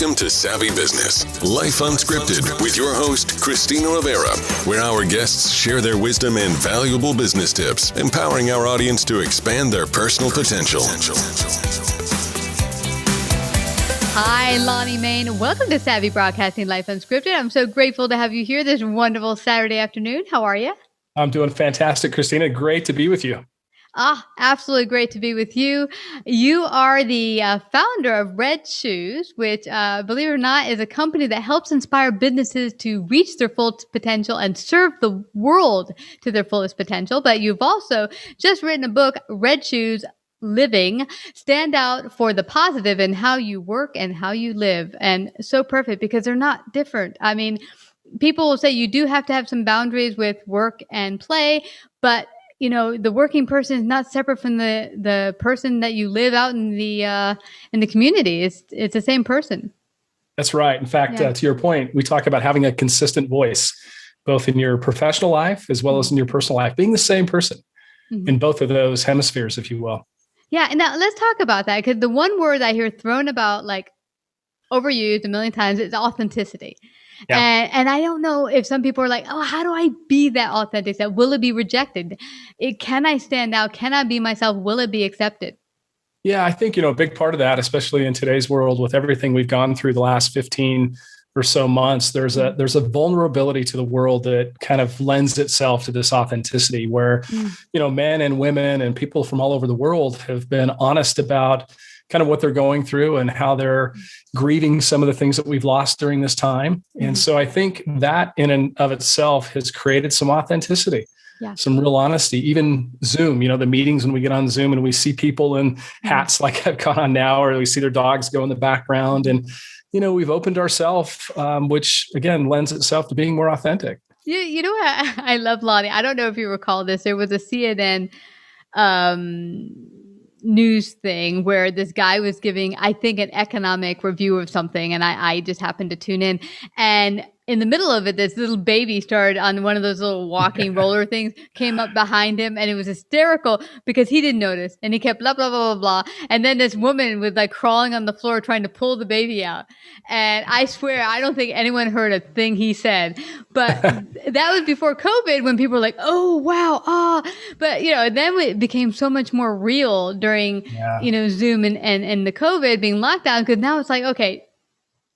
Welcome to Savvy Business, Life Unscripted, with your host, Christina Rivera, where our guests share their wisdom and valuable business tips, empowering our audience to expand their personal potential. Hi, Lonnie Mayne. Welcome to Savvy Broadcasting, Life Unscripted. I'm so grateful to have you here this wonderful Saturday afternoon. How are you? I'm doing fantastic, Christina. Great to be with you. Absolutely great to be with you. You are the founder of Red Shoes, which, believe it or not, is a company that helps inspire businesses to reach their full potential and serve the world to their fullest potential. But you've also just written a book, Red Shoes, Living, Standout for the Positive in How You Work and How You Live. And so perfect because they're not different. I mean, people will say you do have to have some boundaries with work and play, but you know, the working person is not separate from the person that you live out in the community. It's the same person. That's right. In fact, to your point, we talk about having a consistent voice, both in your professional life as well as in your personal life, being the same person in both of those hemispheres, if you will. Yeah. And now let's talk about that, because the one word I hear thrown about, like overused a million times, is authenticity. Yeah. And I don't know if some people are like, oh, how do I be that authentic? That will it be rejected? Can I stand out? Can I be myself? Will it be accepted? Yeah, I think, a big part of that, especially in today's world with everything we've gone through the last 15 or so months, there's a vulnerability to the world that kind of lends itself to this authenticity where, men and women and people from all over the world have been honest about kind of what they're going through and how they're grieving some of the things that we've lost during this time. And so I think that in and of itself has created some authenticity, some real honesty. Even Zoom, the meetings when we get on Zoom and we see people in hats like I've got on now, or we see their dogs go in the background. And, we've opened ourselves, which again, lends itself to being more authentic. You know what I love, Lonnie? I don't know if you recall this. There was a CNN news thing where this guy was giving, I think, an economic review of something, and I just happened to tune in, and in the middle of it, this little baby started on one of those little walking roller things, came up behind him, and it was hysterical because he didn't notice, and he kept blah, blah, blah, blah, blah. And then this woman was like crawling on the floor trying to pull the baby out. And I swear, I don't think anyone heard a thing he said. But that was before COVID, when people were like, oh, wow, But, then it became so much more real during, Zoom and the COVID being locked down, because now it's like, okay,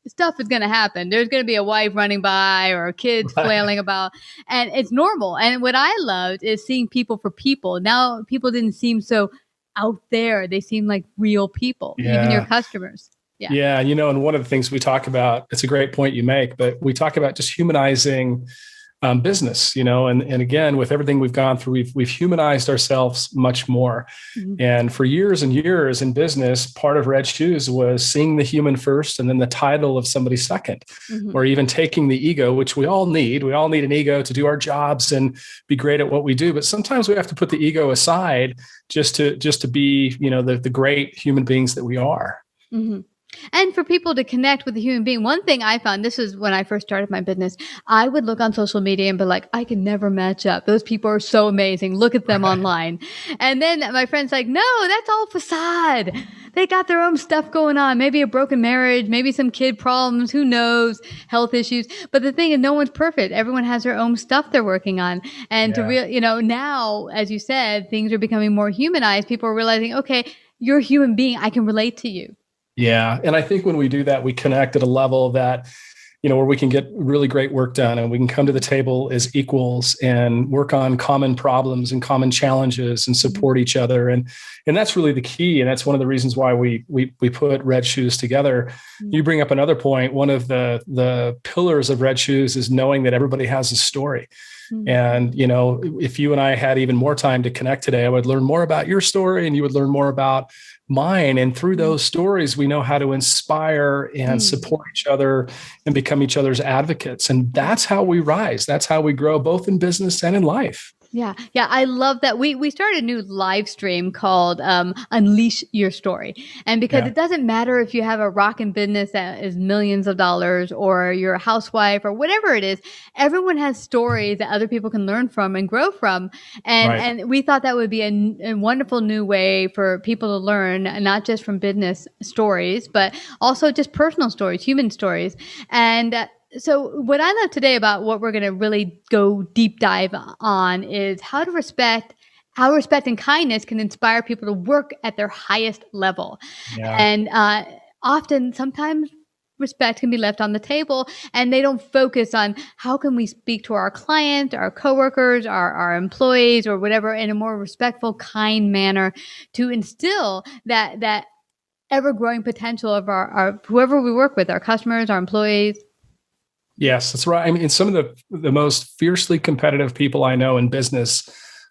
stuff is going to happen. There's going to be a wife running by or kids flailing about, and it's normal. And what I loved is seeing people for people. Now people didn't seem so out there. They seem like real people, even your customers. Yeah. And one of the things we talk about, it's a great point you make, but we talk about just humanizing business, and again, with everything we've gone through, we've humanized ourselves much more. And for years and years in business, part of Red Shoes was seeing the human first and then the title of somebody second, or even taking the ego, which we all need. We all need an ego to do our jobs and be great at what we do. But sometimes we have to put the ego aside just to be, the great human beings that we are. And for people to connect with a human being, one thing I found, this is when I first started my business, I would look on social media and be like, I can never match up. Those people are so amazing. Look at them online. And then my friend's like, no, that's all facade. They got their own stuff going on. Maybe a broken marriage, maybe some kid problems, who knows, health issues. But the thing is, no one's perfect. Everyone has their own stuff they're working on. And now, as you said, things are becoming more humanized. People are realizing, okay, you're a human being. I can relate to you. Yeah. And I think when we do that, we connect at a level that, where we can get really great work done and we can come to the table as equals and work on common problems and common challenges and support each other. And that's really the key. And that's one of the reasons why we put Red Shoes together. You bring up another point. One of the pillars of Red Shoes is knowing that everybody has a story. And, if you and I had even more time to connect today, I would learn more about your story and you would learn more about mine. And through those stories, we know how to inspire and support each other and become each other's advocates. And that's how we rise. That's how we grow, both in business and in life. Yeah. Yeah. I love that. We started a new live stream called Unleash Your Story. And because it doesn't matter if you have a rockin' business that is millions of dollars or you're a housewife or whatever it is, everyone has stories that other people can learn from and grow from. And we thought that would be a wonderful new way for people to learn, not just from business stories, but also just personal stories, human stories. And so what I love today about what we're going to really go deep dive on is how respect and kindness can inspire people to work at their highest level. Yeah. And sometimes respect can be left on the table and they don't focus on how can we speak to our client, our coworkers, our employees or whatever in a more respectful, kind manner to instill that ever-growing potential of our whoever we work with, our customers, our employees. Yes, that's right. I mean, some of the most fiercely competitive people I know in business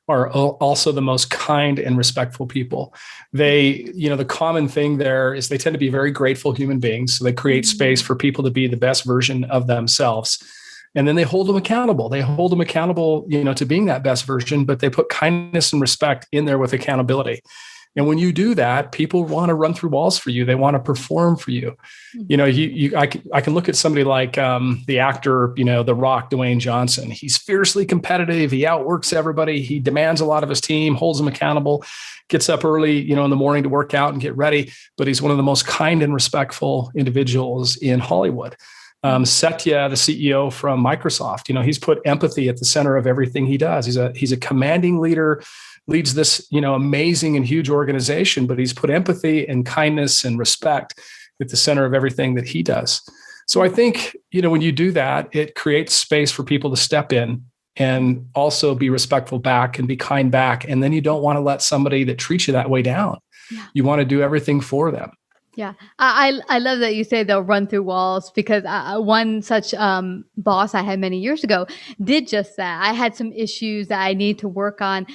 are also the most kind and respectful people. They, the common thing there is they tend to be very grateful human beings. So they create space for people to be the best version of themselves. And then they hold them accountable. They hold them accountable, to being that best version, but they put kindness and respect in there with accountability. And when you do that, people want to run through walls for you. They want to perform for you. I can look at somebody like the actor, The Rock, Dwayne Johnson. He's fiercely competitive. He outworks everybody. He demands a lot of his team, holds them accountable, gets up early, in the morning to work out and get ready. But he's one of the most kind and respectful individuals in Hollywood. Satya, the CEO from Microsoft, he's put empathy at the center of everything he does. He's a commanding leader, leads this, amazing and huge organization, but he's put empathy and kindness and respect at the center of everything that he does. So I think, when you do that, it creates space for people to step in and also be respectful back and be kind back. And then you don't want to let somebody that treats you that way down. Yeah. You want to do everything for them. Yeah. I love that you say they'll run through walls because one such boss I had many years ago did just that. I had some issues that I need to work on.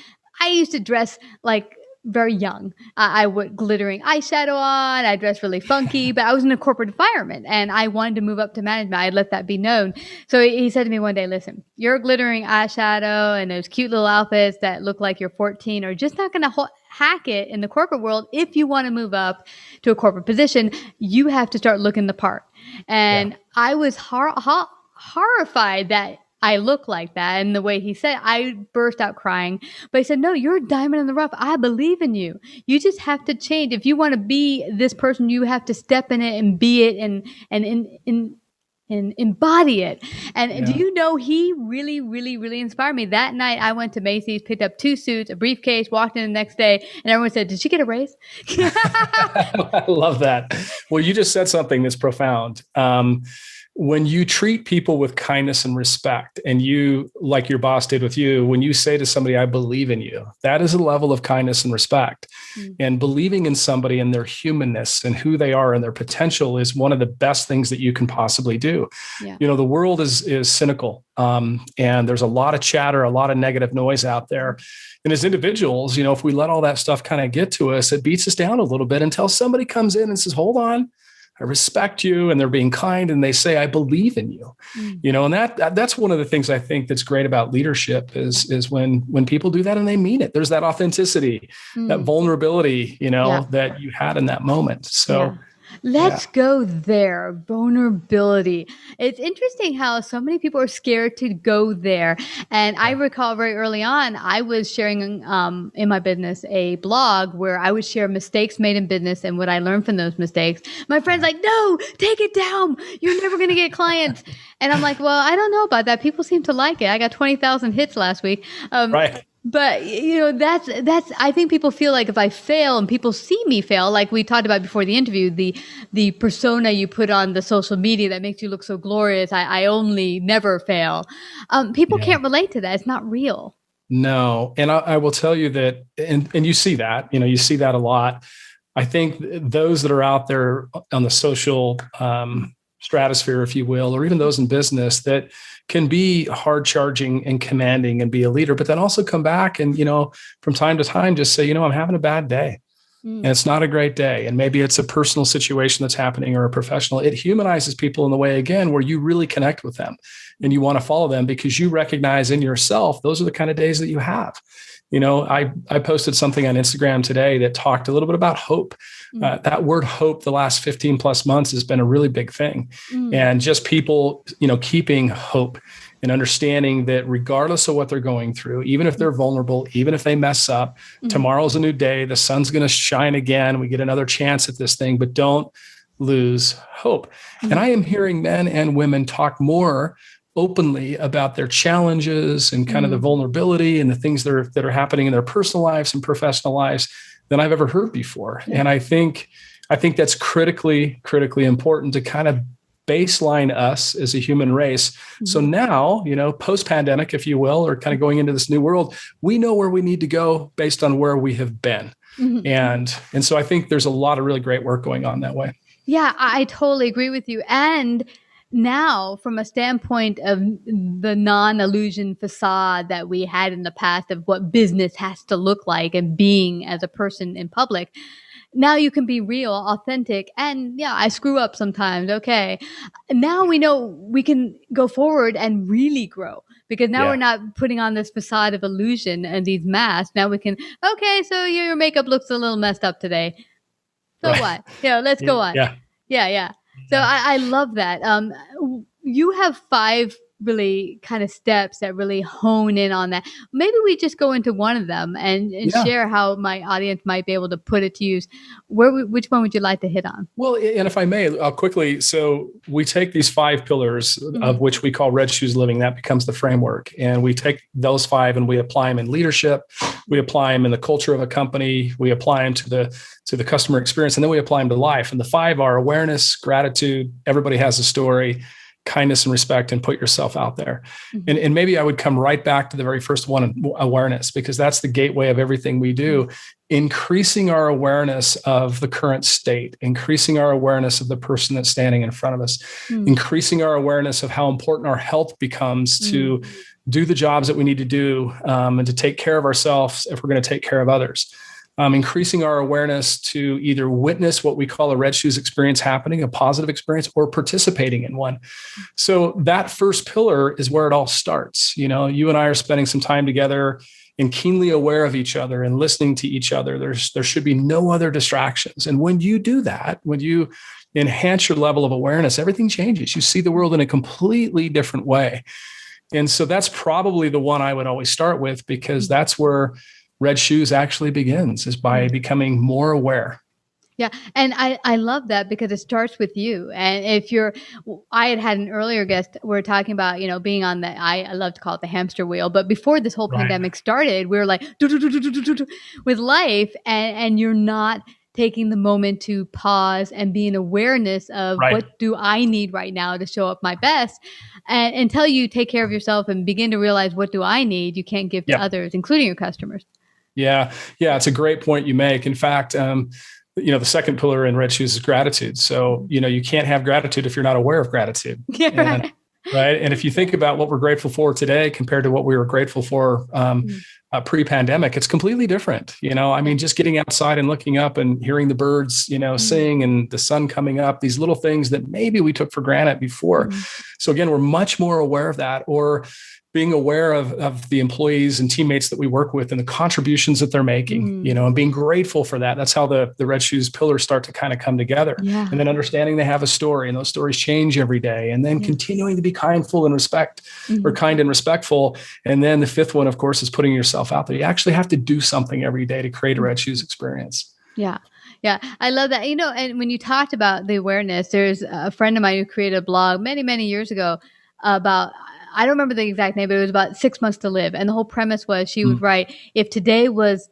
I used to dress like very young. I would glittering eyeshadow on. I dressed really funky, but I was in a corporate environment and I wanted to move up to management. I'd let that be known. So he said to me one day, listen, your glittering eyeshadow and those cute little outfits that look like you're 14 are just not going to hack it in the corporate world. If you want to move up to a corporate position, you have to start looking the part. And I was horrified that I look like that. And the way he said, I burst out crying. But he said, no, you're a diamond in the rough. I believe in you. You just have to change. If you want to be this person, you have to step in it and be it and embody it. And do you know, he really, really, really inspired me. That night I went to Macy's, picked up 2 suits, a briefcase, walked in the next day, and everyone said, did she get a raise? I love that. Well, you just said something that's profound. When you treat people with kindness and respect, and you, like your boss did with you, when you say to somebody, I believe in you, that is a level of kindness and respect. And believing in somebody and their humanness and who they are and their potential is one of the best things that you can possibly do. The world is cynical. And there's a lot of chatter, a lot of negative noise out there. And as individuals, if we let all that stuff kind of get to us, it beats us down a little bit until somebody comes in and says, hold on, I respect you, and they're being kind, and they say, I believe in you, and that's one of the things I think that's great about leadership is when people do that and they mean it. There's that authenticity, that vulnerability, that you had in that moment. So let's go there. Vulnerability. It's interesting how so many people are scared to go there. And I recall very early on, I was sharing in my business a blog where I would share mistakes made in business and what I learned from those mistakes. My friend's like, no, take it down. You're never going to get clients. And I'm like, well, I don't know about that. People seem to like it. I got 20,000 hits last week. Right. But, that's, I think people feel like if I fail and people see me fail, like we talked about before the interview, the persona you put on the social media that makes you look so glorious. I only never fail. People can't relate to that. It's not real. No. And I will tell you that, and you see that, you see that a lot. I think those that are out there on the social stratosphere, if you will, or even those in business that can be hard charging and commanding and be a leader, but then also come back and, from time to time, just say, I'm having a bad day. and it's not a great day, and maybe it's a personal situation that's happening or a professional, it humanizes people in the way, again, where you really connect with them and you want to follow them because you recognize in yourself, those are the kind of days that you have. I posted something on Instagram today that talked a little bit about hope. That word hope, the last 15 plus months has been a really big thing. And just people, keeping hope and understanding that regardless of what they're going through, even if they're vulnerable, even if they mess up, tomorrow's a new day, the sun's going to shine again. We get another chance at this thing, but don't lose hope. And I am hearing men and women talk more openly about their challenges and kind of the vulnerability and the things that are happening in their personal lives and professional lives than I've ever heard before. And I think that's critically important to kind of baseline us as a human race. So now, post-pandemic, if you will, or kind of going into this new world, we know where we need to go based on where we have been. And so I think there's a lot of really great work going on that way. Yeah, I totally agree with you. And now, from a standpoint of the non-illusion facade that we had in the past of what business has to look like and being as a person in public, now you can be real, authentic, and I screw up sometimes. Okay. Now we know we can go forward and really grow because now we're not putting on this facade of illusion and these masks. Now we can, okay, so your makeup looks a little messed up today. So what? Let's go on. Yeah. So I love that. You have 5 really kind of steps that really hone in on that. Maybe we just go into one of them and share how my audience might be able to put it to use. Which one would you like to hit on? Well, and if I may, I'll quickly. So we take these 5 pillars of which we call Red Shoes Living. That becomes the framework. And we take those 5 and we apply them in leadership. We apply them in the culture of a company. We apply them to the customer experience. And then we apply them to life. And the 5 are awareness, gratitude, everybody has a story, kindness and respect, and put yourself out there. And maybe I would come right back to the very first one, awareness, because that's the gateway of everything we do. Increasing our awareness of the current state, increasing our awareness of the person that's standing in front of us, increasing our awareness of how important our health becomes to do the jobs that we need to do and to take care of ourselves if we're going to take care of others. Increasing our awareness to either witness what we call a red shoes experience happening, a positive experience, or participating in one. So that first pillar is where it all starts. You and I are spending some time together and keenly aware of each other and listening to each other. There should be no other distractions. And when you do that, when you enhance your level of awareness, everything changes. You see the world in a completely different way. And so that's probably the one I would always start with, because that's where Red Shoes actually begins, is by becoming more aware. Yeah. And I love that because it starts with you. And I had an earlier guest, we're talking about, being on I love to call it the hamster wheel. But before this whole pandemic started, we were like with life, and you're not taking the moment to pause and be in awareness of what do I need right now to show up my best. And until you take care of yourself and begin to realize what do I need, you can't give to others, including your customers. Yeah. It's a great point you make. In fact, the second pillar in Red Shoes is gratitude. So, you can't have gratitude if you're not aware of gratitude. Right. And if you think about what we're grateful for today compared to what we were grateful for pre-pandemic, it's completely different. Just getting outside and looking up and hearing the birds, sing, and the sun coming up, these little things that maybe we took for granted before. So again, we're much more aware of that. Or being aware of the employees and teammates that we work with and the contributions that they're making, and being grateful for that. That's how the Red Shoes pillars start to kind of come together. Yeah. And then understanding they have a story, and those stories change every day. And then continuing to be kindful and kind and respectful. And then the 5th one, of course, is putting yourself out there. You actually have to do something every day to create a Red Shoes experience. Yeah. Yeah, I love that. And when you talked about the awareness, there's a friend of mine who created a blog many, many years ago about, I don't remember the exact name, but it was about 6 months to live. And the whole premise was she would write, if today was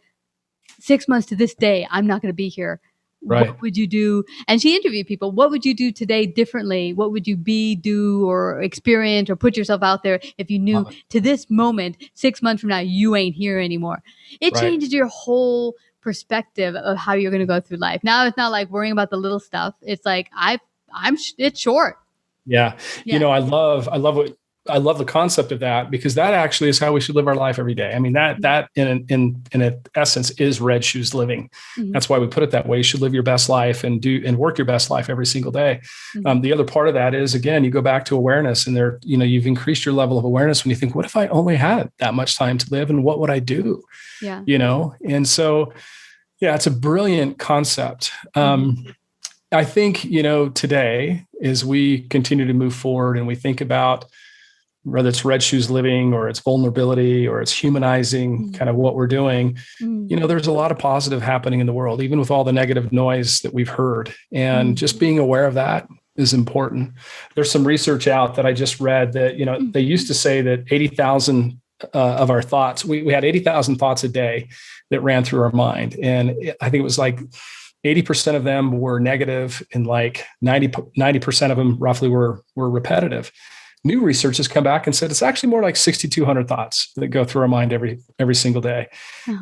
6 months to this day, I'm not going to be here. What would you do? And she interviewed people. What would you do today differently? What would you do or experience or put yourself out there if you knew to this moment, 6 months from now, you ain't here anymore? It changes your whole perspective of how you're going to go through life. Now it's not like worrying about the little stuff. It's like, it's short. Yeah. I love I love the concept of that, because that actually is how we should live our life every day. I mean, that in essence is red shoes living. Mm-hmm. That's why we put it that way. You should live your best life and work your best life every single day. Mm-hmm. The other part of that is, again, you go back to awareness, and you've increased your level of awareness when you think, what if I only had that much time to live, and what would I do? Yeah. And so, yeah, it's a brilliant concept. I think, today, as we continue to move forward and we think about whether it's red shoes living or it's vulnerability or it's humanizing kind of what we're doing, there's a lot of positive happening in the world, even with all the negative noise that we've heard. And just being aware of that is important. There's some research out that I just read that, they used to say that 80,000 of our thoughts, we had 80,000 thoughts a day that ran through our mind. And I think it was like 80% of them were negative, and like 90% of them roughly were repetitive. New research has come back and said it's actually more like 6,200 thoughts that go through our mind every single day.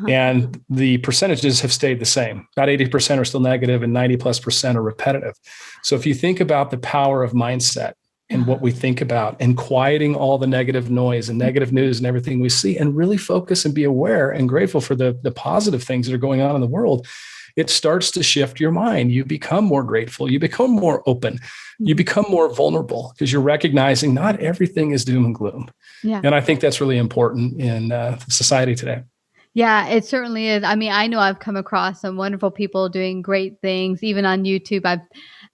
And the percentages have stayed the same. About 80% are still negative and 90+% are repetitive. So if you think about the power of mindset and what we think about, and quieting all the negative noise and negative news and everything we see, and really focus and be aware and grateful for the positive things that are going on in the world, it starts to shift your mind. You become more grateful. You become more open. You become more vulnerable, because you're recognizing not everything is doom and gloom. Yeah. And I think that's really important in society today. Yeah, it certainly is. I mean, I know I've come across some wonderful people doing great things. Even on YouTube, I've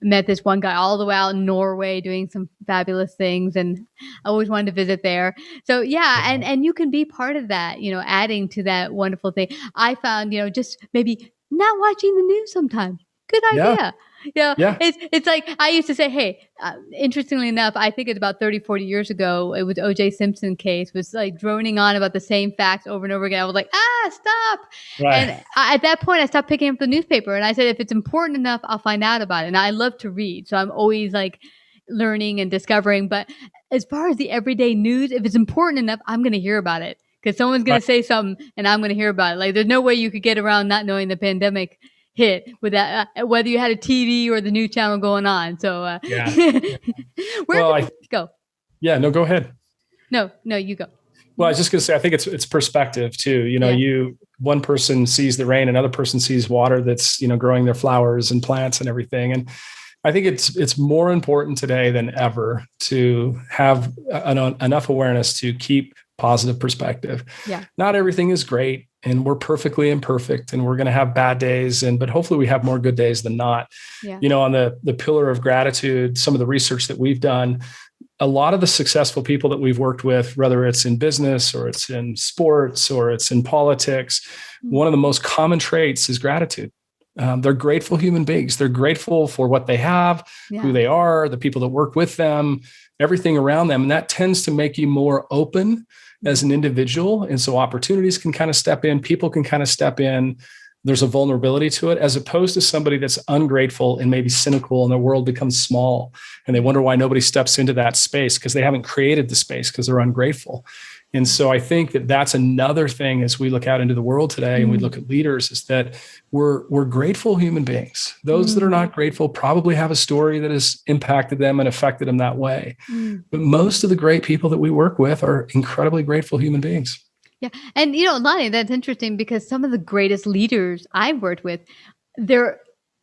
met this one guy all the way out in Norway doing some fabulous things, and I always wanted to visit there. So yeah, and you can be part of that, adding to that wonderful thing. I found, just maybe not watching the news sometimes. Good idea. Yeah. It's like I used to say, hey, interestingly enough, I think it's about 30, 40 years ago, it was O.J. Simpson case, was like droning on about the same facts over and over again. I was like, stop. Right. And at that point, I stopped picking up the newspaper, and I said, if it's important enough, I'll find out about it. And I love to read. So I'm always like learning and discovering. But as far as the everyday news, if it's important enough, I'm going to hear about it, because someone's going to say something and I'm going to hear about it. Like, there's no way you could get around not knowing the pandemic hit with that, whether you had a TV or the new channel going on. So, go. Yeah, no, go ahead. No, you go. Well, I was just going to say, I think it's perspective too. One person sees the rain, another person sees water that's, growing their flowers and plants and everything. And I think it's more important today than ever to have enough awareness to keep positive perspective. Yeah. Not everything is great, and we're perfectly imperfect, and we're going to have bad days, but hopefully we have more good days than not. Yeah. On the pillar of gratitude, some of the research that we've done, a lot of the successful people that we've worked with, whether it's in business or it's in sports or it's in politics, one of the most common traits is gratitude. They're grateful human beings. They're grateful for what they have, who they are, the people that work with them, everything around them. And that tends to make you more open as an individual. And so opportunities can kind of step in, people can kind of step in. There's a vulnerability to it, as opposed to somebody that's ungrateful and maybe cynical, and their world becomes small and they wonder why nobody steps into that space, because they haven't created the space, because they're ungrateful. And so I think that that's another thing as we look out into the world today and we look at leaders, is that we're grateful human beings. Those that are not grateful probably have a story that has impacted them and affected them that way. But most of the great people that we work with are incredibly grateful human beings. Yeah. And, Lonnie, that's interesting, because some of the greatest leaders I've worked with, they're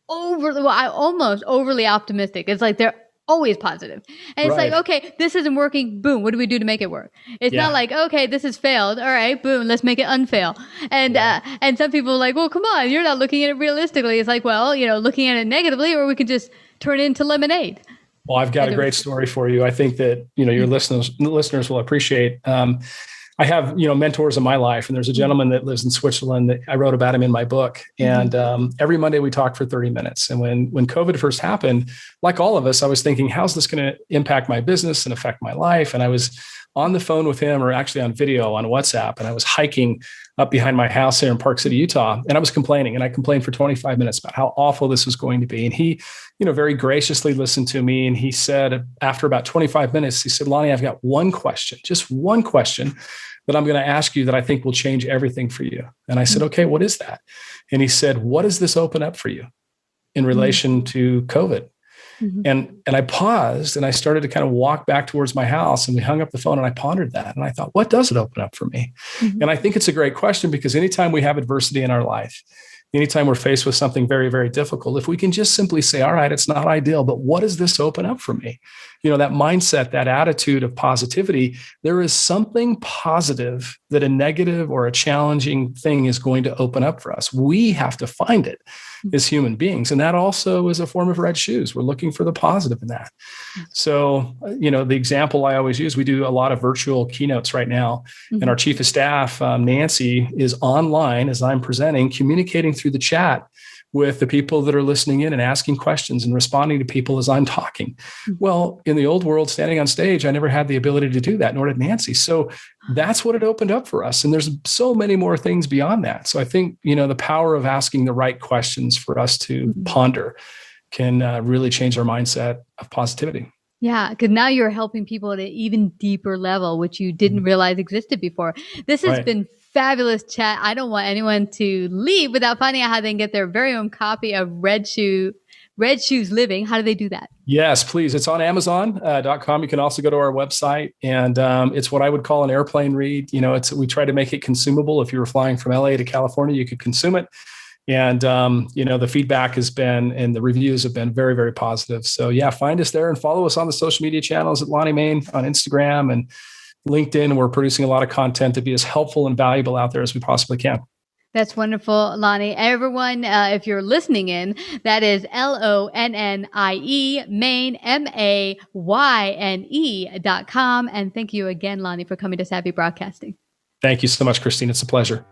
almost overly optimistic. It's like they're always positive. And it's like, okay, this isn't working. Boom. What do we do to make it work? It's not like, okay, this has failed. All right, boom, let's make it unfail. And some people are like, well, come on, you're not looking at it realistically. It's like, well, looking at it negatively, or we could just turn it into lemonade. Well, I've got a great story for you. I think that, your listeners will appreciate. I have, mentors in my life, and there's a gentleman that lives in Switzerland that I wrote about him in my book. And every Monday we talk for 30 minutes. And when COVID first happened, like all of us, I was thinking, how's this going to impact my business and affect my life? And I was on the phone with him, or actually on video on WhatsApp. And I was hiking up behind my house here in Park City, Utah. And I was complaining, and I complained for 25 minutes about how awful this was going to be. And he, very graciously listened to me. And he said, after about 25 minutes, he said, Lonnie, I've got one question, just one question that I'm going to ask you that I think will change everything for you. And I said, okay, what is that? And he said, what does this open up for you in relation to COVID? And I paused and I started to kind of walk back towards my house, and we hung up the phone and I pondered that. And I thought, what does it open up for me? And I think it's a great question, because anytime we have adversity in our life, anytime we're faced with something very, very difficult, if we can just simply say, all right, it's not ideal, but what does this open up for me? That mindset, that attitude of positivity, there is something positive that a negative or a challenging thing is going to open up for us. We have to find it as human beings. And that also is a form of red shoes. We're looking for the positive in that. So, the example I always use, we do a lot of virtual keynotes right now. And our chief of staff, Nancy, is online as I'm presenting, communicating through the chat with the people that are listening in and asking questions and responding to people as I'm talking. Well, in the old world, standing on stage, I never had the ability to do that, nor did Nancy. So that's what it opened up for us. And there's so many more things beyond that. So I think, the power of asking the right questions for us to ponder can really change our mindset of positivity. Yeah, because now you're helping people at an even deeper level, which you didn't realize existed before. This has been fabulous chat. I don't want anyone to leave without finding out how they can get their very own copy of Red Shoes Living. How do they do that? Yes, please. It's on Amazon.com. You can also go to our website, and it's what I would call an airplane read. We try to make it consumable. If you were flying from LA to California, you could consume it. And, the feedback has been, and the reviews have been very, very positive. So yeah, find us there and follow us on the social media channels at Lonnie Mayne on Instagram and LinkedIn. We're producing a lot of content to be as helpful and valuable out there as we possibly can. That's wonderful, Lonnie. Everyone, if you're listening in, that is LONNIE, Mayne, MAYNE.com. And thank you again, Lonnie, for coming to Savvy Broadcasting. Thank you so much, Christine. It's a pleasure.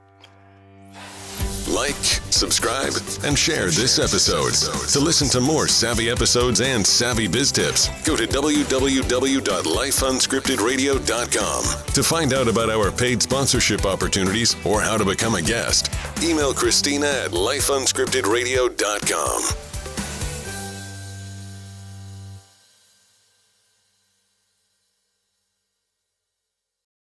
Like, subscribe, and share this episode. To listen to more savvy episodes and savvy biz tips, go to www.lifeunscriptedradio.com. To find out about our paid sponsorship opportunities or how to become a guest, email Christina at lifeunscriptedradio.com.